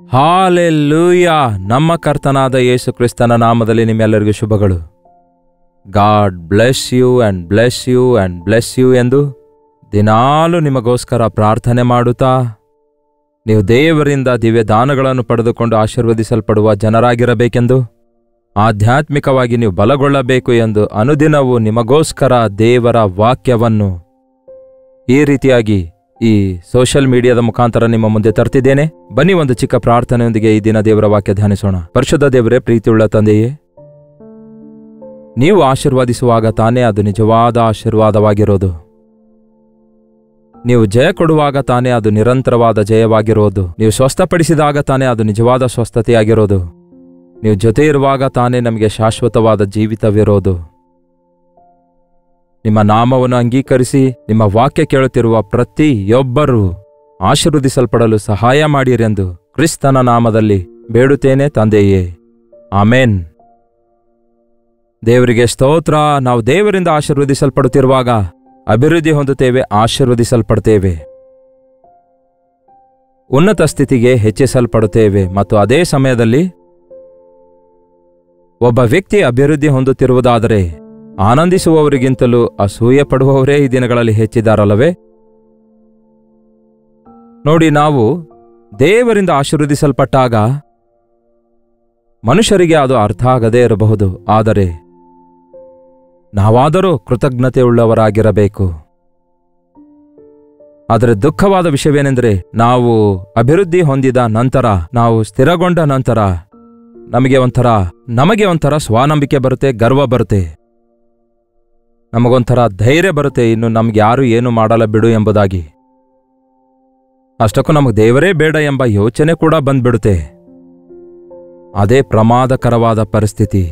Hallelujah. ನಮ್ಮ ಕರ್ತನಾದ ಯೇಸು ಕ್ರಿಸ್ತನ ನಾಮದಲ್ಲಿ ನಿಮ್ಮೆಲ್ಲರಿಗೂ ಶುಭಗಳು. God bless you and bless you and bless you ಎಂದು ದಿನಾಲು ನಿಮಗೋಸ್ಕರ ಪ್ರಾರ್ಥನೆ ಮಾಡುತ್ತಾ ನೀವು ದೇವರಿಂದ ದಿವ್ಯ ದಾನಗಳನ್ನು ಪಡೆದುಕೊಂಡು ಆಶೀರ್ವದಿಸಲ್ಪಡುವ ಜನರಾಗಿರಬೇಕೆಂದು, ಆಧ್ಯಾತ್ಮಿಕವಾಗಿ ನೀವು ಬಲಗೊಳ್ಳಬೇಕು ಎಂದು ಅನುದಿನವೂ ನಿಮಗೋಸ್ಕರ ದೇವರ ವಾಕ್ಯವನ್ನು ಈ ರೀತಿಯಾಗಿ ಈ ಸೋಷಿಯಲ್ ಮೀಡಿಯಾದ ಮುಖಾಂತರ ನಿಮ್ಮ ಮುಂದೆ ತರ್ತಿದ್ದೇನೆ. ಬನ್ನಿ ಒಂದು ಚಿಕ್ಕ ಪ್ರಾರ್ಥನೆಯೊಂದಿಗೆ ಈ ದಿನ ದೇವರ ವಾಕ್ಯ ಧ್ಯಾನಿಸೋಣ. ಪರಿಶುದ್ಧ ದೇವರೇ, ಪ್ರೀತಿಯುಳ್ಳ ತಂದೆಯೇ, ನೀವು ಆಶೀರ್ವಾದಿಸುವಾಗ ತಾನೇ ಅದು ನಿಜವಾದ ಆಶೀರ್ವಾದವಾಗಿರೋದು. ನೀವು ಜಯ ಕೊಡುವಾಗ ತಾನೇ ಅದು ನಿರಂತರವಾದ ಜಯವಾಗಿರೋದು. ನೀವು ಸ್ವಸ್ಥಪಡಿಸಿದಾಗ ತಾನೇ ಅದು ನಿಜವಾದ ಸ್ವಸ್ಥತೆಯಾಗಿರೋದು. ನೀವು ಜೊತೆ ಇರುವಾಗ ತಾನೇ ನಮಗೆ ಶಾಶ್ವತವಾದ ಜೀವಿತವಿರೋದು. ನಿಮ್ಮ ನಾಮವನ್ನು ಅಂಗೀಕರಿಸಿ ನಿಮ್ಮ ವಾಕ್ಯ ಕೇಳುತ್ತಿರುವ ಪ್ರತಿಯೊಬ್ಬರೂ ಆಶೀರ್ವದಿಸಲ್ಪಡಲು ಸಹಾಯ ಮಾಡಿರೆಂದು ಕ್ರಿಸ್ತನ ನಾಮದಲ್ಲಿ ಬೇಡುತ್ತೇನೆ ತಂದೆಯೇ, ಆಮೇನ್. ದೇವರಿಗೆ ಸ್ತೋತ್ರ. ನಾವು ದೇವರಿಂದ ಆಶೀರ್ವದಿಸಲ್ಪಡುತ್ತಿರುವಾಗ ಅಭಿವೃದ್ಧಿ ಹೊಂದುತ್ತೇವೆ, ಆಶೀರ್ವದಿಸಲ್ಪಡ್ತೇವೆ, ಉನ್ನತ ಸ್ಥಿತಿಗೆ ಹೆಚ್ಚಿಸಲ್ಪಡುತ್ತೇವೆ. ಮತ್ತು ಅದೇ ಸಮಯದಲ್ಲಿ ಒಬ್ಬ ವ್ಯಕ್ತಿ ಅಭಿವೃದ್ಧಿ ಹೊಂದುತ್ತಿರುವುದಾದರೆ ಆನಂದಿಸುವವರಿಗಿಂತಲೂ ಅಸೂಯೆ ಪಡುವವರೇ ಈ ದಿನಗಳಲ್ಲಿ ಹೆಚ್ಚಿದ್ದಾರಲ್ಲವೇ? ನೋಡಿ, ನಾವು ದೇವರಿಂದ ಆಶೀರ್ವದಿಸಲ್ಪಟ್ಟಾಗ ಮನುಷ್ಯರಿಗೆ ಅದು ಅರ್ಥ ಆಗದೇ ಇರಬಹುದು, ಆದರೆ ನಾವಾದರೂ ಕೃತಜ್ಞತೆಯುಳ್ಳವರಾಗಿರಬೇಕು. ಆದರೆ ದುಃಖವಾದ ವಿಷಯವೇನೆಂದರೆ, ನಾವು ಅಭಿವೃದ್ಧಿ ಹೊಂದಿದ ನಂತರ, ನಾವು ಸ್ಥಿರಗೊಂಡ ನಂತರ ನಮಗೆ ಒಂಥರ ಸ್ವಾನಂಬಿಕೆ ಬರುತ್ತೆ, ಗರ್ವ ಬರುತ್ತೆ, ನಮಗೊಂಥರ ಧೈರ್ಯ ಬರುತ್ತೆ, ಇನ್ನು ನಮ್ಗೆ ಯಾರು ಏನು ಮಾಡಲ್ಲ ಬಿಡು ಎಂಬುದಾಗಿ. ಅಷ್ಟಕ್ಕೂ ನಮಗೆ ದೇವರೇ ಬೇಡ ಎಂಬ ಯೋಚನೆ ಕೂಡ ಬಂದ್ಬಿಡುತ್ತೆ. ಅದೇ ಪ್ರಮಾದಕರವಾದ ಪರಿಸ್ಥಿತಿ.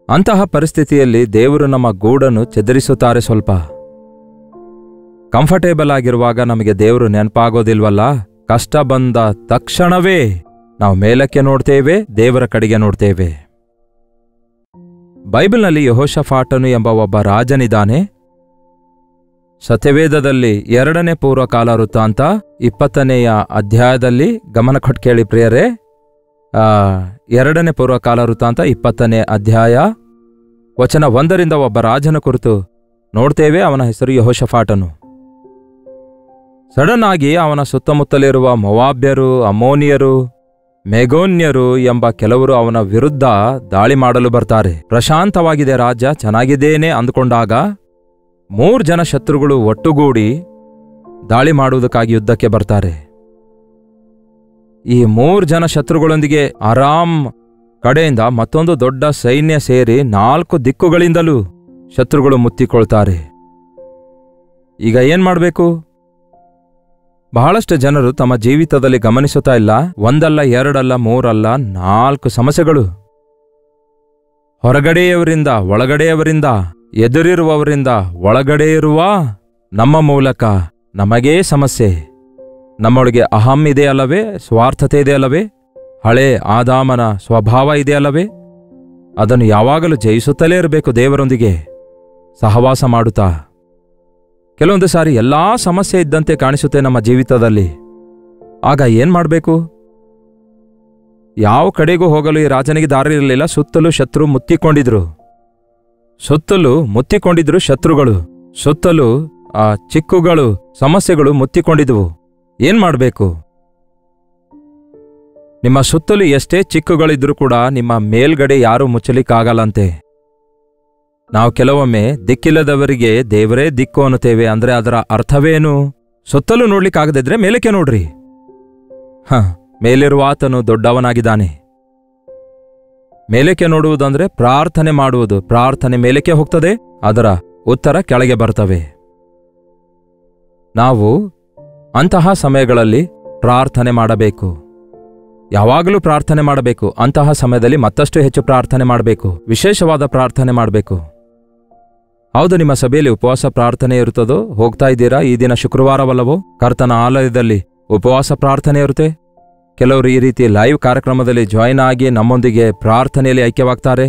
ಅಂತಹ ಪರಿಸ್ಥಿತಿಯಲ್ಲಿ ದೇವರು ನಮ್ಮ ಗೂಡನ್ನು ಚದುರಿಸುತ್ತಾರೆ. ಸ್ವಲ್ಪ ಕಂಫರ್ಟೇಬಲ್ ಆಗಿರುವಾಗ ನಮಗೆ ದೇವರು ನೆನಪಾಗೋದಿಲ್ವಲ್ಲ. ಕಷ್ಟ ಬಂದ ತಕ್ಷಣವೇ ನಾವು ಮೇಲಕ್ಕೆ ನೋಡ್ತೇವೆ, ದೇವರ ಕಡೆಗೆ ನೋಡ್ತೇವೆ. ಬೈಬಲ್ನಲ್ಲಿ ಯೆಹೋಷಾಫಾಟನು ಎಂಬ ಒಬ್ಬ ರಾಜನಿದ್ದಾನೆ. ಸತ್ಯವೇದದಲ್ಲಿ 2ನೇ ಪೂರ್ವಕಾಲ ವೃತ್ತಾಂತ 20ನೇಯ ಅಧ್ಯಾಯದಲ್ಲಿ ಗಮನ ಕೊಟ್ಟು ಕೇಳಿ ಪ್ರಿಯರೇ. 2ನೇ ಪೂರ್ವಕಾಲ ವೃತ್ತಾಂತ 20ನೇ ಅಧ್ಯಾಯ ವಚನ 1ರಿಂದ ಒಬ್ಬ ರಾಜನ ಕುರಿತು ನೋಡ್ತೇವೆ. ಅವನ ಹೆಸರು ಯೆಹೋಷಾಫಾಟನು. ಸಡನ್ ಆಗಿ ಅವನ ಸುತ್ತಮುತ್ತಲಿರುವ ಮೊವಾಬ್ಯರು, ಅಮ್ಮೋನಿಯರು, ಮೆಗೋನ್ಯರು ಎಂಬ ಕೆಲವರು ಅವನ ವಿರುದ್ಧ ದಾಳಿ ಮಾಡಲು ಬರ್ತಾರೆ. ಪ್ರಶಾಂತವಾಗಿದೆ ರಾಜ್ಯ, ಚೆನ್ನಾಗಿದ್ದೇನೆ ಅಂದುಕೊಂಡಾಗ 3 ಜನ ಶತ್ರುಗಳು ಒಟ್ಟುಗೂಡಿ ದಾಳಿ ಮಾಡುವುದಕ್ಕಾಗಿ ಯುದ್ಧಕ್ಕೆ ಬರ್ತಾರೆ. ಈ 3 ಜನ ಶತ್ರುಗಳೊಂದಿಗೆ ಅರಾಮ್ ಕಡೆಯಿಂದ ಮತ್ತೊಂದು ದೊಡ್ಡ ಸೈನ್ಯ ಸೇರಿ 4 ದಿಕ್ಕುಗಳಿಂದಲೂ ಶತ್ರುಗಳು ಮುತ್ತಿಕೊಳ್ತಾರೆ. ಈಗ ಏನ್ ಮಾಡಬೇಕು? ಬಹಳಷ್ಟು ಜನರು ತಮ್ಮ ಜೀವಿತದಲ್ಲಿ ಗಮನಿಸುತ್ತಾ ಇಲ್ಲ. 1 ಅಲ್ಲ, 2 ಅಲ್ಲ, 3 ಅಲ್ಲ, 4 ಸಮಸ್ಯೆಗಳು. ಹೊರಗಡೆಯವರಿಂದ, ಒಳಗಡೆಯವರಿಂದ, ಎದುರಿರುವವರಿಂದ, ಒಳಗಡೆ ಇರುವ ನಮ್ಮ ಮೂಲಕ ನಮಗೇ ಸಮಸ್ಯೆ. ನಮ್ಮೊಳಗೆ ಅಹಂ ಇದೆಯಲ್ಲವೇ? ಸ್ವಾರ್ಥತೆ ಇದೆಯಲ್ಲವೇ? ಹಳೆ ಆದಾಮನ ಸ್ವಭಾವ ಇದೆಯಲ್ಲವೇ? ಅದನ್ನು ಯಾವಾಗಲೂ ಜಯಿಸುತ್ತಲೇ ಇರಬೇಕು, ದೇವರೊಂದಿಗೆ ಸಹವಾಸ ಮಾಡುತ್ತಾ. ಕೆಲವೊಂದು ಸಾರಿ ಎಲ್ಲಾ ಸಮಸ್ಯೆ ಇದ್ದಂತೆ ಕಾಣಿಸುತ್ತೆ ನಮ್ಮ ಜೀವಿತದಲ್ಲಿ. ಆಗ ಏನ್ ಮಾಡಬೇಕು? ಯಾವ ಕಡೆಗೂ ಹೋಗಲು ಈ ರಾಜನಿಗೆ ದಾರಿ ಇರಲಿಲ್ಲ. ಸುತ್ತಲೂ ಶತ್ರು ಮುತ್ತಿಕೊಂಡಿದ್ರು. ಶತ್ರುಗಳು ಸುತ್ತಲೂ ಚಿಕ್ಕುಗಳು, ಸಮಸ್ಯೆಗಳು ಮುತ್ತಿಕೊಂಡಿದ್ವು. ಏನ್ ಮಾಡಬೇಕು? ನಿಮ್ಮ ಸುತ್ತಲೂ ಎಷ್ಟೇ ಚಿಕ್ಕುಗಳಿದ್ರೂ ಕೂಡ ನಿಮ್ಮ ಮೇಲ್ಗಡೆ ಯಾರೂ ಮುಚ್ಚಲಿಕ್ಕಾಗಲ್ಲಂತೆ. ನಾವು ಕೆಲವೊಮ್ಮೆ ದಿಕ್ಕಿಲ್ಲದವರಿಗೆ ದೇವರೇ ದಿಕ್ಕು ಅನ್ನುತ್ತೇವೆ. ಅಂದ್ರೆ ಅದರ ಅರ್ಥವೇನು? ಸುತ್ತಲೂ ನೋಡ್ಲಿಕ್ಕಾಗದಿದ್ರೆ ಮೇಲಕ್ಕೆ ನೋಡ್ರಿ. ಮೇಲಿರುವ ಆತನು ದೊಡ್ಡವನಾಗಿದ್ದಾನೆ. ಮೇಲಕ್ಕೆ ನೋಡುವುದಂದ್ರೆ ಪ್ರಾರ್ಥನೆ ಮಾಡುವುದು. ಪ್ರಾರ್ಥನೆ ಮೇಲಕ್ಕೆ ಹೋಗ್ತದೆ, ಅದರ ಉತ್ತರ ಕೆಳಗೆ ಬರ್ತವೆ. ನಾವು ಅಂತಹ ಸಮಯಗಳಲ್ಲಿ ಪ್ರಾರ್ಥನೆ ಮಾಡಬೇಕು. ಯಾವಾಗಲೂ ಪ್ರಾರ್ಥನೆ ಮಾಡಬೇಕು. ಅಂತಹ ಸಮಯದಲ್ಲಿ ಮತ್ತಷ್ಟು ಹೆಚ್ಚು ಪ್ರಾರ್ಥನೆ ಮಾಡಬೇಕು, ವಿಶೇಷವಾದ ಪ್ರಾರ್ಥನೆ ಮಾಡಬೇಕು. ಹೌದು, ನಿಮ್ಮ ಸಭೆಯಲ್ಲಿ ಉಪವಾಸ ಪ್ರಾರ್ಥನೆ ಇರುತ್ತದೋ? ಹೋಗ್ತಾ ಇದ್ದೀರಾ? ಈ ದಿನ ಶುಕ್ರವಾರವಲ್ಲವೋ? ಕರ್ತನ ಆಲಯದಲ್ಲಿ ಉಪವಾಸ ಪ್ರಾರ್ಥನೆ ಇರುತ್ತೆ. ಕೆಲವರು ಈ ರೀತಿ ಲೈವ್ ಕಾರ್ಯಕ್ರಮದಲ್ಲಿ ಜಾಯಿನ್ ಆಗಿ ನಮ್ಮೊಂದಿಗೆ ಪ್ರಾರ್ಥನೆಯಲ್ಲಿ ಐಕ್ಯವಾಗ್ತಾರೆ.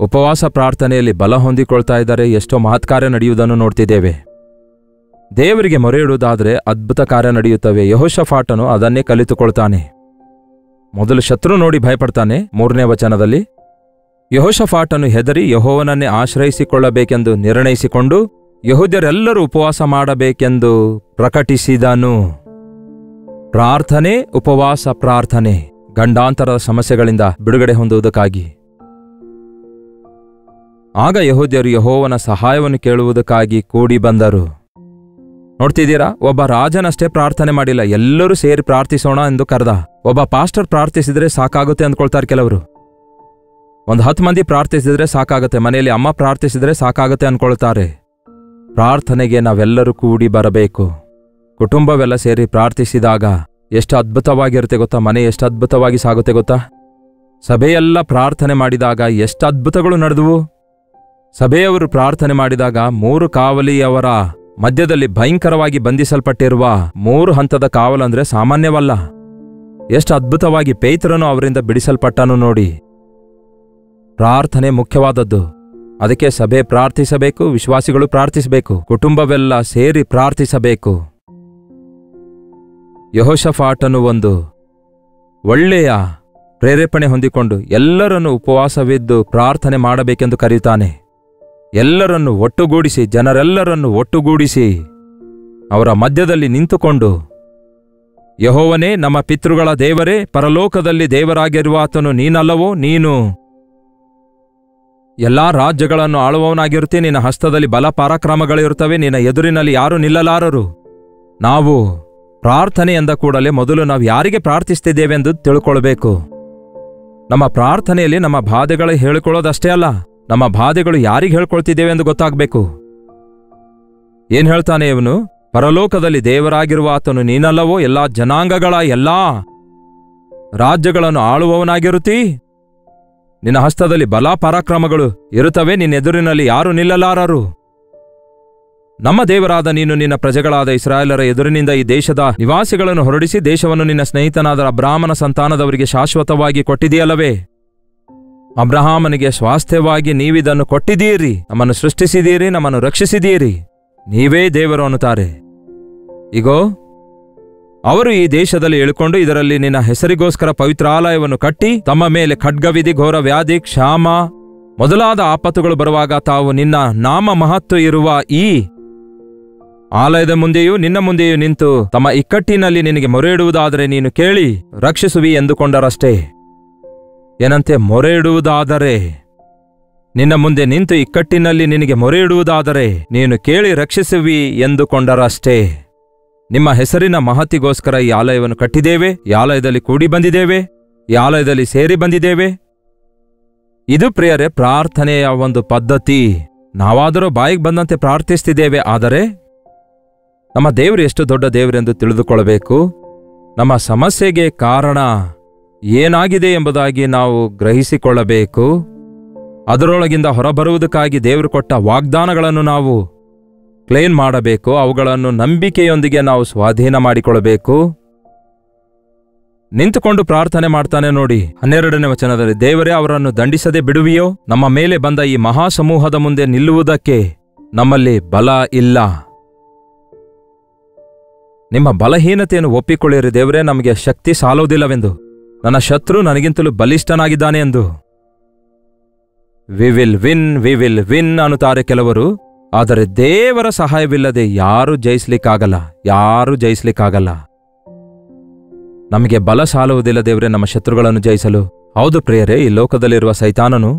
ಉಪವಾಸ ಪ್ರಾರ್ಥನೆಯಲ್ಲಿ ಬಲ ಹೊಂದಿಕೊಳ್ತಾ ಇದ್ದಾರೆ. ಎಷ್ಟೋ ಮಹತ್ಕಾರ್ಯ ನಡೆಯುವುದನ್ನು ನೋಡ್ತಿದ್ದೇವೆ. ದೇವರಿಗೆ ಮೊರೆ ಇಡುವುದಾದರೆ ಅದ್ಭುತ ಕಾರ್ಯ ನಡೆಯುತ್ತವೆ. ಯೆಹೋಷಾಫಾಟನು ಅದನ್ನೇ ಕಲಿತುಕೊಳ್ತಾನೆ. ಮೊದಲು ಶತ್ರು ನೋಡಿ ಭಯಪಡ್ತಾನೆ. 3ನೇ ವಚನದಲ್ಲಿ ಯೆಹೋಷಾಫಾಟನು ಹೆದರಿ ಯೆಹೋವನನ್ನೇ ಆಶ್ರಯಿಸಿಕೊಳ್ಳಬೇಕೆಂದು ನಿರ್ಣಯಿಸಿಕೊಂಡು ಯೆಹೂದ್ಯರೆಲ್ಲರೂ ಉಪವಾಸ ಮಾಡಬೇಕೆಂದು ಪ್ರಕಟಿಸಿದನು. ಪ್ರಾರ್ಥನೆ, ಉಪವಾಸ, ಪ್ರಾರ್ಥನೆ ಗಂಡಾಂತರದ ಸಮಸ್ಯೆಗಳಿಂದ ಬಿಡುಗಡೆ ಹೊಂದುವುದಕ್ಕಾಗಿ. ಆಗ ಯೆಹೂದ್ಯರು ಯೆಹೋವನ ಸಹಾಯವನ್ನು ಕೇಳುವುದಕ್ಕಾಗಿ ಕೂಡಿ ಬಂದರು. ನೋಡ್ತಿದ್ದೀರಾ, ಒಬ್ಬ ರಾಜನಷ್ಟೇ ಪ್ರಾರ್ಥನೆ ಮಾಡಿಲ್ಲ, ಎಲ್ಲರೂ ಸೇರಿ ಪ್ರಾರ್ಥಿಸೋಣ ಎಂದು ಕರೆದ. ಒಬ್ಬ ಪಾಸ್ಟರ್ ಪ್ರಾರ್ಥಿಸಿದ್ರೆ ಸಾಕಾಗುತ್ತೆ ಅಂದ್ಕೊಳ್ತಾರೆ ಕೆಲವರು. 10 ಮಂದಿ ಪ್ರಾರ್ಥಿಸಿದ್ರೆ ಸಾಕಾಗುತ್ತೆ, ಮನೆಯಲ್ಲಿ ಅಮ್ಮ ಪ್ರಾರ್ಥಿಸಿದ್ರೆ ಸಾಕಾಗುತ್ತೆ ಅನ್ಕೊಳ್ತಾರೆ. ಪ್ರಾರ್ಥನೆಗೆ ನಾವೆಲ್ಲರೂ ಕೂಡಿ ಬರಬೇಕು. ಕುಟುಂಬವೆಲ್ಲ ಸೇರಿ ಪ್ರಾರ್ಥಿಸಿದಾಗ ಎಷ್ಟು ಅದ್ಭುತವಾಗಿರುತ್ತೆ ಗೊತ್ತಾ? ಮನೆ ಎಷ್ಟು ಅದ್ಭುತವಾಗಿ ಸಾಗುತ್ತೆ ಗೊತ್ತಾ? ಸಭೆಯೆಲ್ಲ ಪ್ರಾರ್ಥನೆ ಮಾಡಿದಾಗ ಎಷ್ಟು ಅದ್ಭುತಗಳು ನಡೆದುವು. ಸಭೆಯವರು ಪ್ರಾರ್ಥನೆ ಮಾಡಿದಾಗ 3 ಕಾವಲಿಯವರ ಮಧ್ಯದಲ್ಲಿ ಭಯಂಕರವಾಗಿ ಬಂಧಿಸಲ್ಪಟ್ಟಿರುವ 3 ಹಂತದ ಕಾವಲಂದ್ರೆ ಸಾಮಾನ್ಯವಲ್ಲ. ಎಷ್ಟು ಅದ್ಭುತವಾಗಿ ಪೇತ್ರನು ಅವರಿಂದ ಬಿಡಿಸಲ್ಪಟ್ಟನು ನೋಡಿ. ಪ್ರಾರ್ಥನೆ ಮುಖ್ಯವಾದದ್ದು. ಅದಕ್ಕೆ ಸಭೆ ಪ್ರಾರ್ಥಿಸಬೇಕು, ವಿಶ್ವಾಸಿಗಳು ಪ್ರಾರ್ಥಿಸಬೇಕು, ಕುಟುಂಬವೆಲ್ಲ ಸೇರಿ ಪ್ರಾರ್ಥಿಸಬೇಕು. ಯೆಹೋಷಾಫಾಟನು ಒಂದು ಒಳ್ಳೆಯ ಪ್ರೇರೇಪಣೆ ಹೊಂದಿಕೊಂಡು ಎಲ್ಲರನ್ನು ಉಪವಾಸವಿದ್ದು ಪ್ರಾರ್ಥನೆ ಮಾಡಬೇಕೆಂದು ಕರೆಯುತ್ತಾನೆ. ಎಲ್ಲರನ್ನು ಒಟ್ಟುಗೂಡಿಸಿ, ಜನರೆಲ್ಲರನ್ನು ಒಟ್ಟುಗೂಡಿಸಿ ಅವರ ಮಧ್ಯದಲ್ಲಿ ನಿಂತುಕೊಂಡು, ಯೆಹೋವನೇ, ನಮ್ಮ ಪಿತೃಗಳ ದೇವರೇ, ಪರಲೋಕದಲ್ಲಿ ದೇವರಾಗಿರುವಾತನು ನೀನಲ್ಲವೋ? ನೀನು ಎಲ್ಲಾ ರಾಜ್ಯಗಳನ್ನು ಆಳುವವನಾಗಿರುತ್ತಿ. ನಿನ್ನ ಹಸ್ತದಲ್ಲಿ ಬಲ ಪರಾಕ್ರಮಗಳಿರುತ್ತವೆ. ನಿನ್ನ ಎದುರಿನಲ್ಲಿ ಯಾರೂ ನಿಲ್ಲಲಾರರು. ನಾವು ಪ್ರಾರ್ಥನೆ ಎಂದ ಕೂಡಲೇ ಮೊದಲು ನಾವು ಯಾರಿಗೆ ಪ್ರಾರ್ಥಿಸ್ತಿದ್ದೇವೆಂದು ತಿಳ್ಕೊಳ್ಬೇಕು. ನಮ್ಮ ಪ್ರಾರ್ಥನೆಯಲ್ಲಿ ನಮ್ಮ ಬಾಧೆಗಳು ಹೇಳಿಕೊಳ್ಳೋದಷ್ಟೇ ಅಲ್ಲ, ನಮ್ಮ ಬಾಧೆಗಳು ಯಾರಿಗೆ ಹೇಳ್ಕೊಳ್ತಿದ್ದೇವೆ ಎಂದು ಗೊತ್ತಾಗಬೇಕು. ಏನ್ ಹೇಳ್ತಾನೆ ಇವನು? ಪರಲೋಕದಲ್ಲಿ ದೇವರಾಗಿರುವ ಆತನು ನೀನಲ್ಲವೋ? ಎಲ್ಲಾ ಜನಾಂಗಗಳ ಎಲ್ಲಾ ರಾಜ್ಯಗಳನ್ನು ಆಳುವವನಾಗಿರುತ್ತಿ. ನಿನ್ನ ಹಸ್ತದಲ್ಲಿ ಬಲ ಪರಾಕ್ರಮಗಳು ಇರುತ್ತವೆ. ನಿನ್ನ ಎದುರಿನಲ್ಲಿ ಯಾರೂ ನಿಲ್ಲಲಾರರು. ನಮ್ಮ ದೇವರಾದ ನೀನು ನಿನ್ನ ಪ್ರಜೆಗಳಾದ ಇಸ್ರಾಯೇಲರ ಎದುರಿನಿಂದ ಈ ದೇಶದ ನಿವಾಸಿಗಳನ್ನು ಹೊರಡಿಸಿ ದೇಶವನ್ನು ನಿನ್ನ ಸ್ನೇಹಿತನಾದ ಅಬ್ರಹಾಮನ ಸಂತಾನದವರಿಗೆ ಶಾಶ್ವತವಾಗಿ ಕೊಟ್ಟಿದೆಯಲ್ಲವೇ? ಅಬ್ರಹಾಮನಿಗೆ ಸ್ವಾಸ್ಥ್ಯವಾಗಿ ನೀವಿದನ್ನು ಕೊಟ್ಟಿದ್ದೀರಿ. ನಮ್ಮನ್ನು ಸೃಷ್ಟಿಸಿದ್ದೀರಿ, ನಮ್ಮನ್ನು ರಕ್ಷಿಸಿದ್ದೀರಿ. ನೀವೇ ದೇವರು ಅನ್ನುತ್ತಾರೆ. ಇಗೋ, ಅವರು ಈ ದೇಶದಲ್ಲಿ ಇಳುಕೊಂಡು ಇದರಲ್ಲಿ ನಿನ್ನ ಹೆಸರಿಗೋಸ್ಕರ ಪವಿತ್ರಾಲಯವನ್ನು ಕಟ್ಟಿ ತಮ್ಮ ಮೇಲೆ ಖಡ್ಗವಿಧಿ, ಘೋರ ವ್ಯಾಧಿ, ಕ್ಷಾಮ ಮೊದಲಾದ ಆಪತ್ತುಗಳು ಬರುವಾಗ ತಾವು ನಿನ್ನ ನಾಮ ಮಹತ್ವ ಇರುವ ಈ ಆಲಯದ ಮುಂದೆಯೂ ನಿನ್ನ ಮುಂದೆಯೂ ನಿಂತು ತಮ್ಮ ಇಕ್ಕಟ್ಟಿನಲ್ಲಿ ನಿನಗೆ ಮೊರೆ ಇಡುವುದಾದರೆ ನೀನು ಕೇಳಿ ರಕ್ಷಿಸುವಿ ಎಂದುಕೊಂಡರಷ್ಟೇ. ಏನಂತೆ? ಮೊರೆ ಇಡುವುದಾದರೆ, ನಿನ್ನ ಮುಂದೆ ನಿಂತು ಇಕ್ಕಟ್ಟಿನಲ್ಲಿ ನಿನಗೆ ಮೊರೆ ಇಡುವುದಾದರೆ ನೀನು ಕೇಳಿ ರಕ್ಷಿಸುವಿ ಎಂದುಕೊಂಡರಷ್ಟೇ. ನಿಮ್ಮ ಹೆಸರಿನ ಮಹತಿಗೋಸ್ಕರ ಈ ಆಲಯವನ್ನು ಕಟ್ಟಿದ್ದೇವೆ, ಈ ಆಲಯದಲ್ಲಿ ಕೂಡಿ ಬಂದಿದ್ದೇವೆ, ಈ ಆಲಯದಲ್ಲಿ ಸೇರಿ ಬಂದಿದ್ದೇವೆ. ಇದು ಪ್ರಿಯರೇ ಪ್ರಾರ್ಥನೆಯ ಒಂದು ಪದ್ಧತಿ. ನಾವಾದರೂ ಬಾಯಿಗೆ ಬಂದಂತೆ ಪ್ರಾರ್ಥಿಸ್ತಿದ್ದೇವೆ. ಆದರೆ ನಮ್ಮ ದೇವರು ಎಷ್ಟು ದೊಡ್ಡ ದೇವರೆಂದು ತಿಳಿದುಕೊಳ್ಳಬೇಕು. ನಮ್ಮ ಸಮಸ್ಯೆಗೆ ಕಾರಣ ಏನಾಗಿದೆ ಎಂಬುದಾಗಿ ನಾವು ಗ್ರಹಿಸಿಕೊಳ್ಳಬೇಕು. ಅದರೊಳಗಿಂದ ಹೊರಬರುವುದಕ್ಕಾಗಿ ದೇವರು ಕೊಟ್ಟ ವಾಗ್ದಾನಗಳನ್ನು ನಾವು ಕ್ಲೇಮ್ ಮಾಡಬೇಕು. ಅವುಗಳನ್ನು ನಂಬಿಕೆಯೊಂದಿಗೆ ನಾವು ಸ್ವಾಧೀನ ಮಾಡಿಕೊಳ್ಳಬೇಕು. ನಿಂತುಕೊಂಡು ಪ್ರಾರ್ಥನೆ ಮಾಡ್ತಾನೆ ನೋಡಿ. 12ನೇ ವಚನದಲ್ಲಿ, ದೇವರೇ, ಅವರನ್ನು ದಂಡಿಸದೆ ಬಿಡುವಿಯೋ? ನಮ್ಮ ಮೇಲೆ ಬಂದ ಈ ಮಹಾಸಮೂಹದ ಮುಂದೆ ನಿಲ್ಲುವುದಕ್ಕೆ ನಮ್ಮಲ್ಲಿ ಬಲ ಇಲ್ಲ. ನಿಮ್ಮ ಬಲಹೀನತೆಯನ್ನು ಒಪ್ಪಿಕೊಳ್ಳಿರಿ. ದೇವರೇ, ನಮಗೆ ಶಕ್ತಿ ಸಾಲೋದಿಲ್ಲವೆಂದು, ನನ್ನ ಶತ್ರು ನನಗಿಂತಲೂ ಬಲಿಷ್ಠನಾಗಿದ್ದಾನೆ ಎಂದು. ವಿ ವಿಲ್ ವಿನ್ ಅನ್ನುತ್ತಾರೆ ಕೆಲವರು. ಆದರೆ ದೇವರ ಸಹಾಯವಿಲ್ಲದೆ ಯಾರೂ ಜಯಿಸ್ಲಿಕ್ಕಾಗಲ್ಲ. ನಮಗೆ ಬಲ ಸಾಲುವುದಿಲ್ಲ ದೇವರೇ ನಮ್ಮ ಶತ್ರುಗಳನ್ನು ಜಯಿಸಲು. ಹೌದು ಪ್ರಿಯರೇ, ಈ ಲೋಕದಲ್ಲಿರುವ ಸೈತಾನನು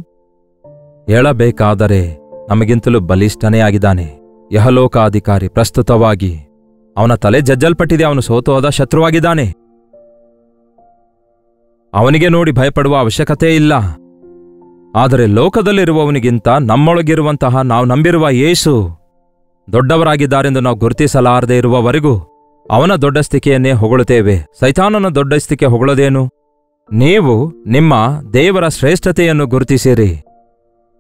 ಹೇಳಬೇಕಾದರೆ ನಮಗಿಂತಲೂ ಬಲಿಷ್ಠನೇ ಆಗಿದ್ದಾನೆ. ಯಹಲೋಕಾಧಿಕಾರಿ. ಪ್ರಸ್ತುತವಾಗಿ ಅವನ ತಲೆ ಜಜ್ಜಲ್ಪಟ್ಟಿದೆ. ಅವನು ಸೋತು ಹೋದ ಶತ್ರುವಾಗಿದ್ದಾನೆ. ಅವನಿಗೆ ನೋಡಿ ಭಯಪಡುವ ಅವಶ್ಯಕತೆ ಇಲ್ಲ. ಆದರೆ ಲೋಕದಲ್ಲಿರುವವನಿಗಿಂತ ನಮ್ಮೊಳಗಿರುವಂತಹ ನಾವು ನಂಬಿರುವ ಯೇಸು ದೊಡ್ಡವರಾಗಿದ್ದಾರೆಂದು ನಾವು ಗುರುತಿಸಲಾರದೆ ಇರುವವರೆಗೂ ಅವನ ದೊಡ್ಡಸ್ತಿಕೆಯನ್ನೇ ಹೊಗಳುತ್ತೇವೆ. ಸೈತಾನನ ದೊಡ್ಡಸ್ತಿಕೆ ಹೊಗಳೋದೇನು? ನೀವು ನಿಮ್ಮ ದೇವರ ಶ್ರೇಷ್ಠತೆಯನ್ನು ಗುರುತಿಸಿರಿ.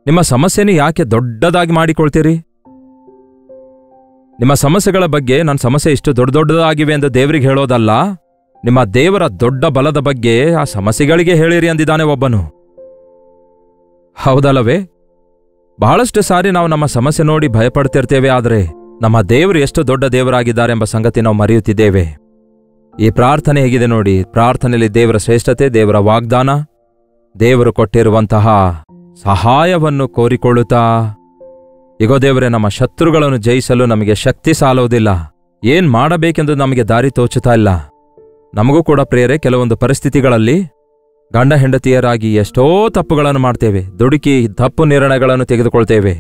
ನಿಮ್ಮ ಸಮಸ್ಯೆಯನ್ನು ಯಾಕೆ ದೊಡ್ಡದಾಗಿ ಮಾಡಿಕೊಳ್ತೀರಿ? ನಿಮ್ಮ ಸಮಸ್ಯೆಗಳ ಬಗ್ಗೆ ನನ್ನ ಸಮಸ್ಯೆ ಇಷ್ಟು ದೊಡ್ಡದಾಗಿವೆ ಎಂದು ದೇವರಿಗೆ ಹೇಳೋದಲ್ಲ, ನಿಮ್ಮ ದೇವರ ದೊಡ್ಡ ಬಲದ ಬಗ್ಗೆ ಆ ಸಮಸ್ಯೆಗಳಿಗೆ ಹೇಳಿರಿ ಅಂದಿದ್ದಾನೆ ಒಬ್ಬನು. ಹೌದಲ್ಲವೇ? ಬಹಳಷ್ಟು ಸಾರಿ ನಾವು ನಮ್ಮ ಸಮಸ್ಯೆ ನೋಡಿ ಭಯಪಡ್ತಿರ್ತೇವೆ. ಆದರೆ ನಮ್ಮ ದೇವರು ಎಷ್ಟು ದೊಡ್ಡ ದೇವರಾಗಿದ್ದಾರೆಂಬ ಸಂಗತಿ ನಾವು ಮರೆಯುತ್ತಿದ್ದೇವೆ. ಈ ಪ್ರಾರ್ಥನೆ ಹೇಗಿದೆ ನೋಡಿ. ಪ್ರಾರ್ಥನೆಯಲ್ಲಿ ದೇವರ ಶ್ರೇಷ್ಠತೆ, ದೇವರ ವಾಗ್ದಾನ, ದೇವರು ಕೊಟ್ಟಿರುವಂತಹ ಸಹಾಯವನ್ನು ಕೋರಿಕೊಳ್ಳುತ್ತಾ, ಇಗೋ ದೇವರೇ, ನಮ್ಮ ಶತ್ರುಗಳನ್ನು ಜಯಿಸಲು ನಮಗೆ ಶಕ್ತಿ ಸಾಲುವುದಿಲ್ಲ, ಏನ್ ಮಾಡಬೇಕೆಂದು ನಮಗೆ ದಾರಿ ತೋಚುತ್ತಾ ಇಲ್ಲ. ನಮಗೂ ಕೂಡ ಪ್ರಿಯರೇ, ಕೆಲವೊಂದು ಪರಿಸ್ಥಿತಿಗಳಲ್ಲಿ ಗಂಡ ಹೆಂಡತಿಯರಾಗಿ ಎಷ್ಟೋ ತಪ್ಪುಗಳನ್ನು ಮಾಡ್ತೇವೆ, ದುಡುಕಿ ತಪ್ಪು ನಿರ್ಣಯಗಳನ್ನು ತೆಗೆದುಕೊಳ್ತೇವೆ.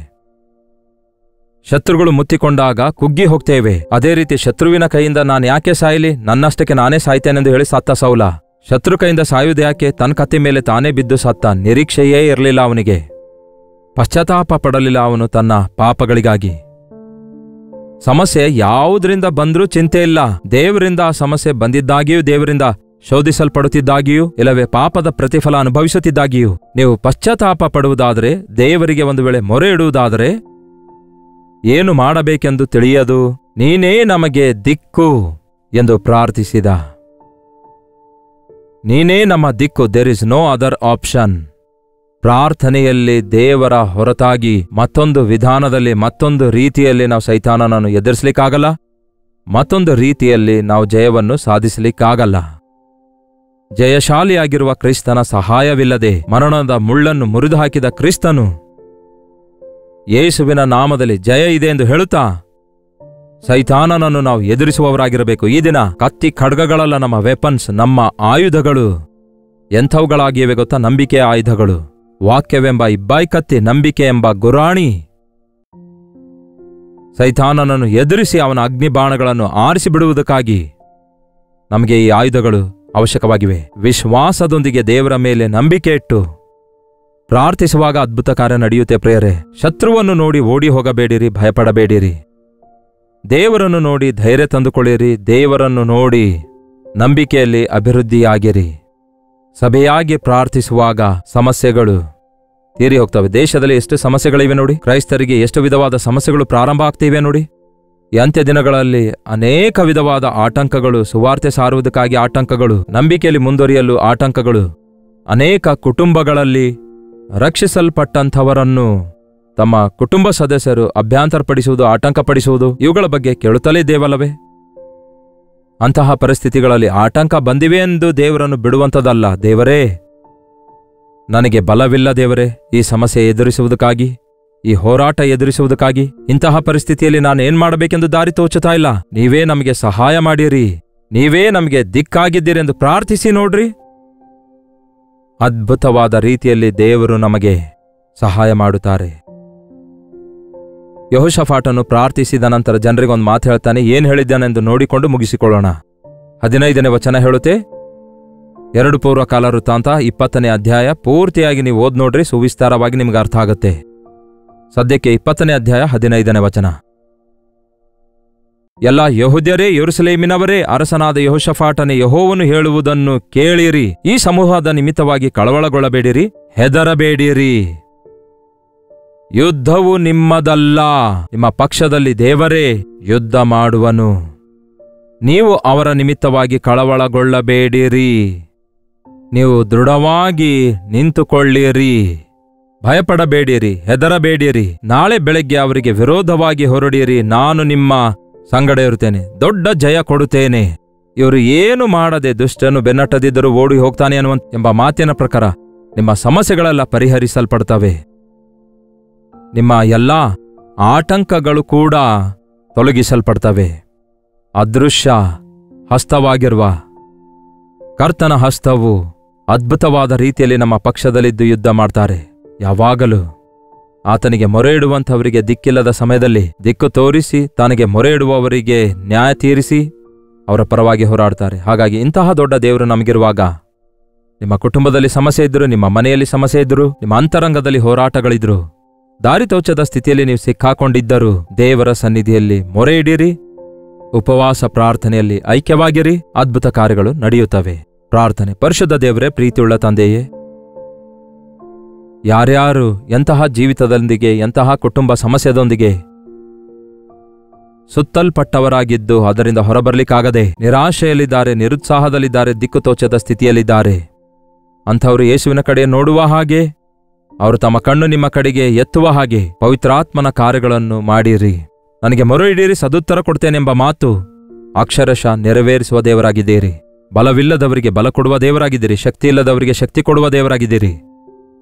ಶತ್ರುಗಳು ಮುತ್ತಿಕೊಂಡಾಗ ಕುಗ್ಗಿ ಹೋಗ್ತೇವೆ. ಅದೇ ರೀತಿ ಶತ್ರುವಿನ ಕೈಯಿಂದ ನಾನು ಯಾಕೆ ಸಾಯಲಿ, ನನ್ನಷ್ಟಕ್ಕೆ ನಾನೇ ಸಾಯ್ತೇನೆಂದು ಹೇಳಿ ಸತ್ತ ಸೌಲ. ಶತ್ರು ಕೈಯಿಂದ ಸಾಯುವುದು ಯಾಕೆ, ತನ್ನ ಕತ್ತಿ ಮೇಲೆ ತಾನೇ ಬಿದ್ದು ಸತ್ತ. ನಿರೀಕ್ಷೆಯೇ ಇರಲಿಲ್ಲ ಅವನಿಗೆ, ಪಶ್ಚಾತ್ತಾಪ ಪಡಲಿಲ್ಲ ಅವನು ತನ್ನ ಪಾಪಗಳಿಗಾಗಿ. ಸಮಸ್ಯೆ ಯಾವುದರಿಂದ ಬಂದ್ರೂ ಚಿಂತೆ ಇಲ್ಲ, ದೇವರಿಂದ ಆ ಸಮಸ್ಯೆ ಬಂದಿದ್ದಾಗಿಯೂ, ದೇವರಿಂದ ಶೋಧಿಸಲ್ಪಡುತ್ತಿದ್ದಾಗಿಯೂ, ಇಲ್ಲವೇ ಪಾಪದ ಪ್ರತಿಫಲ ಅನುಭವಿಸುತ್ತಿದ್ದಾಗಿಯೂ ನೀವು ಪಶ್ಚಾತ್ತಾಪ ಪಡುವುದಾದರೆ, ದೇವರಿಗೆ ಒಂದು ವೇಳೆ ಮೊರೆ ಇಡುವುದಾದರೆ, ಏನು ಮಾಡಬೇಕೆಂದು ತಿಳಿಯದು, ನೀನೇ ನಮಗೆ ದಿಕ್ಕು ಎಂದು ಪ್ರಾರ್ಥಿಸಿದ. ನೀನೇ ನಮ್ಮ ದಿಕ್ಕು, there is no other option. ಪ್ರಾರ್ಥನೆಯಲ್ಲಿ ದೇವರ ಹೊರತಾಗಿ ಮತ್ತೊಂದು ವಿಧಾನದಲ್ಲಿ, ಮತ್ತೊಂದು ರೀತಿಯಲ್ಲಿ ನಾವು ಸೈತಾನನನ್ನು ಎದುರಿಸಲಿಕ್ಕಾಗಲ್ಲ, ಮತ್ತೊಂದು ರೀತಿಯಲ್ಲಿ ನಾವು ಜಯವನ್ನು ಸಾಧಿಸಲಿಕ್ಕಾಗಲ್ಲ. ಜಯಶಾಲಿಯಾಗಿರುವ ಕ್ರಿಸ್ತನ ಸಹಾಯವಿಲ್ಲದೆ ಮರಣದ ಮುಳ್ಳನ್ನು ಮುರಿದು ಹಾಕಿದ ಕ್ರಿಸ್ತನು ಯೇಸುವಿನ ನಾಮದಲ್ಲಿ ಜಯ ಇದೆ ಎಂದು ಹೇಳುತ್ತಾ ಸೈತಾನನನ್ನು ನಾವು ಎದುರಿಸುವವರಾಗಿರಬೇಕು. ಈ ದಿನ ಕತ್ತಿ ಖಡ್ಗಗಳಲ್ಲ ನಮ್ಮ ವೆಪನ್ಸ್, ನಮ್ಮ ಆಯುಧಗಳು ಎಂಥವುಗಳಾಗಿವೆ ಗೊತ್ತಾ? ನಂಬಿಕೆಯ ಆಯುಧಗಳು. ವಾಕ್ಯವೆಂಬ ಇಬ್ಬಾಯಿ ಕತ್ತಿ, ನಂಬಿಕೆ ಎಂಬ ಗುರಾಣಿ. ಸೈತಾನನನ್ನು ಎದುರಿಸಿ ಅವನ ಅಗ್ನಿಬಾಣಗಳನ್ನು ಆರಿಸಿಬಿಡುವುದಕ್ಕಾಗಿ ನಮಗೆ ಈ ಆಯುಧಗಳು ಅವಶ್ಯಕವಾಗಿವೆ. ವಿಶ್ವಾಸದೊಂದಿಗೆ ದೇವರ ಮೇಲೆ ನಂಬಿಕೆ ಇಟ್ಟು ಪ್ರಾರ್ಥಿಸುವಾಗ ಅದ್ಭುತ ಕಾರ್ಯ ನಡೆಯುತ್ತೆ ಪ್ರಿಯರೇ. ಶತ್ರುವನ್ನು ನೋಡಿ ಓಡಿ ಹೋಗಬೇಡಿರಿ, ಭಯಪಡಬೇಡಿರಿ. ದೇವರನ್ನು ನೋಡಿ ಧೈರ್ಯ ತಂದುಕೊಳ್ಳಿರಿ, ದೇವರನ್ನು ನೋಡಿ ನಂಬಿಕೆಯಲ್ಲಿ ಅಭಿವೃದ್ಧಿಯಾಗಿರಿ. ಸಭೆಯಾಗಿ ಪ್ರಾರ್ಥಿಸುವಾಗ ಸಮಸ್ಯೆಗಳು ತೀರಿ ಹೋಗ್ತವೆ. ದೇಶದಲ್ಲಿ ಎಷ್ಟು ಸಮಸ್ಯೆಗಳಿವೆ ನೋಡಿ. ಕ್ರೈಸ್ತರಿಗೆ ಎಷ್ಟು ವಿಧವಾದ ಸಮಸ್ಯೆಗಳು ಪ್ರಾರಂಭ ಆಗ್ತಿವೆ ನೋಡಿ. ಈ ಅಂತ್ಯ ದಿನಗಳಲ್ಲಿ ಅನೇಕ ವಿಧವಾದ ಆಟಂಕಗಳು, ಸುವಾರ್ತೆ ಸಾರುವುದಕ್ಕಾಗಿ ಆಟಂಕಗಳು, ನಂಬಿಕೆಯಲ್ಲಿ ಮುಂದುವರಿಯಲು ಆಟಂಕಗಳು, ಅನೇಕ ಕುಟುಂಬಗಳಲ್ಲಿ ರಕ್ಷಿಸಲ್ಪಟ್ಟಂಥವರನ್ನು ತಮ್ಮ ಕುಟುಂಬ ಸದಸ್ಯರು ಅಭ್ಯಂತರಪಡಿಸುವುದು, ಆಟಂಕಪಡಿಸುವುದು, ಇವುಗಳ ಬಗ್ಗೆ ಕೇಳುತ್ತಲೇ ಇದ್ದೇವಲ್ಲವೇ? ಅಂತಹ ಪರಿಸ್ಥಿತಿಗಳಲ್ಲಿ ಆಟಂಕ ಬಂದಿವೆ ಎಂದು ದೇವರನ್ನು ಬಿಡುವಂಥದ್ದಲ್ಲ. ದೇವರೇ, ನನಗೆ ಬಲವಿಲ್ಲ ದೇವರೇ ಈ ಸಮಸ್ಯೆ ಎದುರಿಸುವುದಕ್ಕಾಗಿ, ಈ ಹೋರಾಟ ಎದುರಿಸುವುದಕ್ಕಾಗಿ. ಇಂತಹ ಪರಿಸ್ಥಿತಿಯಲ್ಲಿ ನಾನು ಏನ್ ಮಾಡಬೇಕೆಂದು ದಾರಿ ತೋಚುತ್ತಾ ಇಲ್ಲ, ನೀವೇ ನಮಗೆ ಸಹಾಯ ಮಾಡಿರಿ, ನೀವೇ ನಮಗೆ ದಿಕ್ಕಾಗಿದ್ದೀರೆಂದು ಪ್ರಾರ್ಥಿಸಿ ನೋಡ್ರಿ. ಅದ್ಭುತವಾದ ರೀತಿಯಲ್ಲಿ ದೇವರು ನಮಗೆ ಸಹಾಯ ಮಾಡುತ್ತಾರೆ. ಯೆಹೋಷಾಫಾಟನು ಪ್ರಾರ್ಥಿಸಿದ ನಂತರ ಜನರಿಗೊಂದು ಮಾತು ಹೇಳ್ತಾನೆ. ಏನು ಹೇಳಿದ್ದಾನೆಂದು ನೋಡಿಕೊಂಡು ಮುಗಿಸಿಕೊಳ್ಳೋಣ. 15ನೇ ವಚನ ಹೇಳುತ್ತೆ, 2 ಪೂರ್ವಕಾಲ ವೃತ್ತಾಂತ 20ನೇ ಅಧ್ಯಾಯ ಪೂರ್ತಿಯಾಗಿ ನೀವು ಓದ್ ನೋಡ್ರಿ, ಸುವಿಸ್ತಾರವಾಗಿ ನಿಮ್ಗೆ ಅರ್ಥ ಆಗುತ್ತೆ. ಸದ್ಯಕ್ಕೆ 20ನೇ ಅಧ್ಯಾಯ 15ನೇ ವಚನ. ಎಲ್ಲ ಯೆಹೂದ್ಯರೇ, ಯೆರೂಸಲೇಮಿನವರೇ, ಅರಸನಾದ ಯೆಹೋಷಾಫಾಟನೇ, ಯೆಹೋವನು ಹೇಳುವುದನ್ನು ಕೇಳಿರಿ. ಈ ಸಮೂಹದ ನಿಮಿತ್ತವಾಗಿ ಕಳವಳಗೊಳ್ಳಬೇಡಿರಿ, ಹೆದರಬೇಡಿರಿ. ಯುದ್ಧವು ನಿಮ್ಮದಲ್ಲ, ನಿಮ್ಮ ಪಕ್ಷದಲ್ಲಿ ದೇವರೇ ಯುದ್ಧ ಮಾಡುವನು. ನೀವು ಅವರ ನಿಮಿತ್ತವಾಗಿ ಕಳವಳಗೊಳ್ಳಬೇಡಿರಿ, ನೀವು ದೃಢವಾಗಿ ನಿಂತುಕೊಳ್ಳಿರಿ. ಭಯಪಡಬೇಡಿರಿ, ಹೆದರಬೇಡಿರಿ. ನಾಳೆ ಬೆಳಗ್ಗೆ ಅವರಿಗೆ ವಿರೋಧವಾಗಿ ಹೊರಡಿರಿ, ನಾನು ನಿಮ್ಮ ಸಂಗಡ ಇರುತ್ತೇನೆ, ದೊಡ್ಡ ಜಯ ಕೊಡುತ್ತೇನೆ. ಇವರು ಏನು ಮಾಡದೆ ದುಷ್ಟನು ಬೆನ್ನಟ್ಟದಿದ್ದರೂ ಓಡಿ ಹೋಗ್ತಾನೆ ಎಂಬ ಮಾತಿನ ಪ್ರಕಾರ ನಿಮ್ಮ ಸಮಸ್ಯೆಗಳೆಲ್ಲ ಪರಿಹರಿಸಲ್ಪಡ್ತವೆ. ನಿಮ್ಮ ಎಲ್ಲಾ ಆಟಂಕಗಳು ಕೂಡ ತೊಲಗಿಸಲ್ಪಡ್ತವೆ. ಅದೃಶ್ಯ ಹಸ್ತವಾಗಿರುವ ಕರ್ತನ ಹಸ್ತವು ಅದ್ಭುತವಾದ ರೀತಿಯಲ್ಲಿ ನಮ್ಮ ಪಕ್ಷದಲ್ಲಿದ್ದು ಯುದ್ಧ ಮಾಡ್ತಾರೆ. ಯಾವಾಗಲೂ ಆತನಿಗೆ ಮೊರೆ ಇಡುವಂಥವರಿಗೆ ದಿಕ್ಕಿಲ್ಲದ ಸಮಯದಲ್ಲಿ ದಿಕ್ಕು ತೋರಿಸಿ, ತನಗೆ ಮೊರೆ ಇಡುವವರಿಗೆ ನ್ಯಾಯ ತೀರಿಸಿ ಅವರ ಪರವಾಗಿ ಹೋರಾಡ್ತಾರೆ. ಹಾಗಾಗಿ ಇಂತಹ ದೊಡ್ಡ ದೇವರು ನಮಗಿರುವಾಗ, ನಿಮ್ಮ ಕುಟುಂಬದಲ್ಲಿ ಸಮಸ್ಯೆ ಇದ್ದರು, ನಿಮ್ಮ ಮನೆಯಲ್ಲಿ ಸಮಸ್ಯೆ ಇದ್ದರು, ನಿಮ್ಮ ಅಂತರಂಗದಲ್ಲಿ ಹೋರಾಟಗಳಿದ್ರು, ದಾರಿ ತೋಚದ ಸ್ಥಿತಿಯಲ್ಲಿ ನೀವು ಸಿಕ್ಕಾಕೊಂಡಿದ್ದರು, ದೇವರ ಸನ್ನಿಧಿಯಲ್ಲಿ ಮೊರೆ ಇಡಿರಿ, ಉಪವಾಸ ಪ್ರಾರ್ಥನೆಯಲ್ಲಿ ಐಕ್ಯವಾಗಿರಿ, ಅದ್ಭುತ ಕಾರ್ಯಗಳು ನಡೆಯುತ್ತವೆ. ಪ್ರಾರ್ಥನೆ. ಪರಿಶುದ್ಧ ದೇವರೇ, ಪ್ರೀತಿಯುಳ್ಳ ತಂದೆಯೇ, ಯಾರ್ಯಾರು ಎಂತಹ ಜೀವಿತದೊಂದಿಗೆ, ಎಂತಹ ಕುಟುಂಬ ಸಮಸ್ಯೆದೊಂದಿಗೆ ಸುತ್ತಲ್ಪಟ್ಟವರಾಗಿದ್ದು ಅದರಿಂದ ಹೊರಬರಲಿಕ್ಕಾಗದೆ ನಿರಾಶೆಯಲ್ಲಿದ್ದಾರೆ, ನಿರುತ್ಸಾಹದಲ್ಲಿದ್ದಾರೆ, ದಿಕ್ಕು ತೋಚದ ಸ್ಥಿತಿಯಲ್ಲಿದ್ದಾರೆ, ಅಂಥವರು ಯೇಸುವಿನ ಕಡೆ ನೋಡುವ ಹಾಗೆ, ಅವರು ತಮ್ಮ ಕಣ್ಣು ನಿಮ್ಮ ಕಡೆಗೆ ಎತ್ತುವ ಹಾಗೆ ಪವಿತ್ರಾತ್ಮನ ಕಾರ್ಯಗಳನ್ನು ಮಾಡಿರಿ. ನನಗೆ ಮೊರೆ ಇಡೀರಿ, ಸದುತ್ತರ ಕೊಡ್ತೇನೆಂಬ ಮಾತು ಅಕ್ಷರಶಃ ನೆರವೇರಿಸುವ ದೇವರಾಗಿದ್ದೀರಿ. ಬಲವಿಲ್ಲದವರಿಗೆ ಬಲ ಕೊಡುವ ದೇವರಾಗಿದ್ದೀರಿ. ಶಕ್ತಿ ಇಲ್ಲದವರಿಗೆ ಶಕ್ತಿ ಕೊಡುವ ದೇವರಾಗಿದ್ದೀರಿ.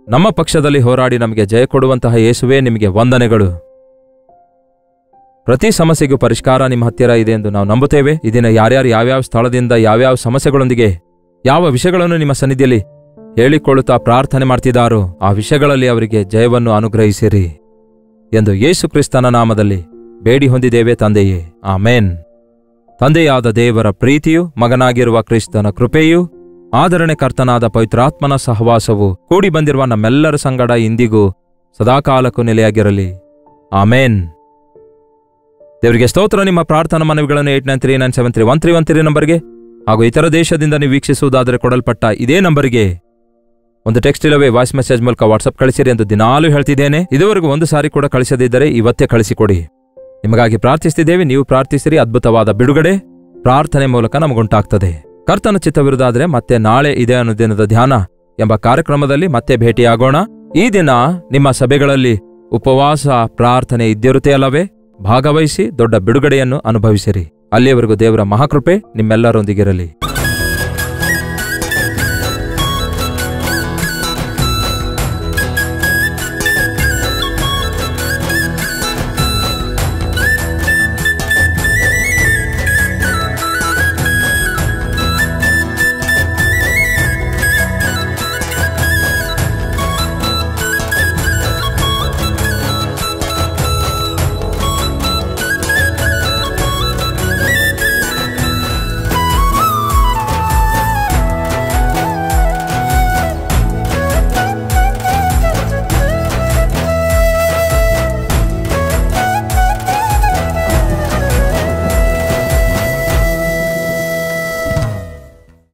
ನಮ್ಮ ಪಕ್ಷದಲ್ಲಿ ಹೋರಾಡಿ ನಮಗೆ ಜಯ ಕೊಡುವಂತಹ ಯೇಸುವೇ, ನಿಮಗೆ ವಂದನೆಗಳು. ಪ್ರತಿ ಸಮಸ್ಯೆಗೂ ಪರಿಷ್ಕಾರ ನಿಮ್ಮ ಹತ್ತಿರ ಇದೆ ಎಂದು ನಾವು ನಂಬುತ್ತೇವೆ. ಈ ದಿನ ಯಾರ್ಯಾರು ಯಾವ್ಯಾವ ಸ್ಥಳದಿಂದ ಯಾವ್ಯಾವ ಸಮಸ್ಯೆಗಳೊಂದಿಗೆ ಯಾವ ವಿಷಯಗಳನ್ನು ನಿಮ್ಮ ಸನ್ನಿಧಿಯಲ್ಲಿ ಹೇಳಿಕೊಳ್ಳುತ್ತಾ ಪ್ರಾರ್ಥನೆ ಮಾಡ್ತಿದ್ದಾರೋ ಆ ವಿಷಯಗಳಲ್ಲಿ ಅವರಿಗೆ ಜಯವನ್ನು ಅನುಗ್ರಹಿಸಿರಿ ಎಂದು ಯೇಸು ಕ್ರಿಸ್ತನ ನಾಮದಲ್ಲಿ ಬೇಡಿ ಹೊಂದಿದ್ದೇವೆ ತಂದೆಯೇ, ಆಮೇನ್. ತಂದೆಯಾದ ದೇವರ ಪ್ರೀತಿಯು, ಮಗನಾಗಿರುವ ಕ್ರಿಸ್ತನ ಕೃಪೆಯೂ, ಆದರಣೆ ಕರ್ತನಾದ ಪವಿತ್ರಾತ್ಮನ ಸಹವಾಸವು ಕೂಡಿ ಬಂದಿರುವ ನಮ್ಮೆಲ್ಲರ ಸಂಗಡ ಇಂದಿಗೂ ಸದಾಕಾಲಕ್ಕೂ ನೆಲೆಯಾಗಿರಲಿ, ಆಮೇನ್. ದೇವರಿಗೆ ಸ್ತೋತ್ರ. ನಿಮ್ಮ ಪ್ರಾರ್ಥನಾ ಮನವಿಗಳನ್ನು 8939731313 ನಂಬರ್ಗೆ ಹಾಗೂ ಇತರ ದೇಶದಿಂದ ನೀವು ವೀಕ್ಷಿಸುವುದಾದರೆ ಕೊಡಲ್ಪಟ್ಟ ಇದೇ ನಂಬರಿಗೆ ಒಂದು ಟೆಕ್ಸ್ಟ್ ಇಲ್ಲವೇ ವಾಯ್ಸ್ ಮೆಸೇಜ್ ಮೂಲಕ ವಾಟ್ಸಪ್ ಕಳಿಸಿರಿ ಎಂದು ದಿನಾಲೂ ಹೇಳ್ತಿದ್ದೇನೆ. ಇದುವರೆಗೂ ಒಂದು ಸಾರಿ ಕೂಡ ಕಳಿಸದಿದ್ದರೆ ಇವತ್ತೇ ಕಳಿಸಿಕೊಡಿ. ನಿಮಗಾಗಿ ಪ್ರಾರ್ಥಿಸ್ತಿದ್ದೇವೆ, ನೀವು ಪ್ರಾರ್ಥಿಸಿರಿ. ಅದ್ಭುತವಾದ ಬಿಡುಗಡೆ ಪ್ರಾರ್ಥನೆ ಮೂಲಕ ನಮಗುಂಟಾಗ್ತದೆ. ಕರ್ತನ ಚಿತ್ತವಿರುವುದಾದರೆ ಮತ್ತೆ ನಾಳೆ ಇದೇ ಅನುದಿನದ ಧ್ಯಾನ ಎಂಬ ಕಾರ್ಯಕ್ರಮದಲ್ಲಿ ಮತ್ತೆ ಭೇಟಿಯಾಗೋಣ. ಈ ದಿನ ನಿಮ್ಮ ಸಭೆಗಳಲ್ಲಿ ಉಪವಾಸ ಪ್ರಾರ್ಥನೆ ಇದ್ದಿರುತ್ತೆ ಅಲ್ಲವೇ? ಭಾಗವಹಿಸಿ ದೊಡ್ಡ ಬಿಡುಗಡೆಯನ್ನು ಅನುಭವಿಸಿರಿ. ಅಲ್ಲಿಯವರೆಗೂ ದೇವರ ಮಹಾಕೃಪೆ ನಿಮ್ಮೆಲ್ಲರೊಂದಿಗಿರಲಿ.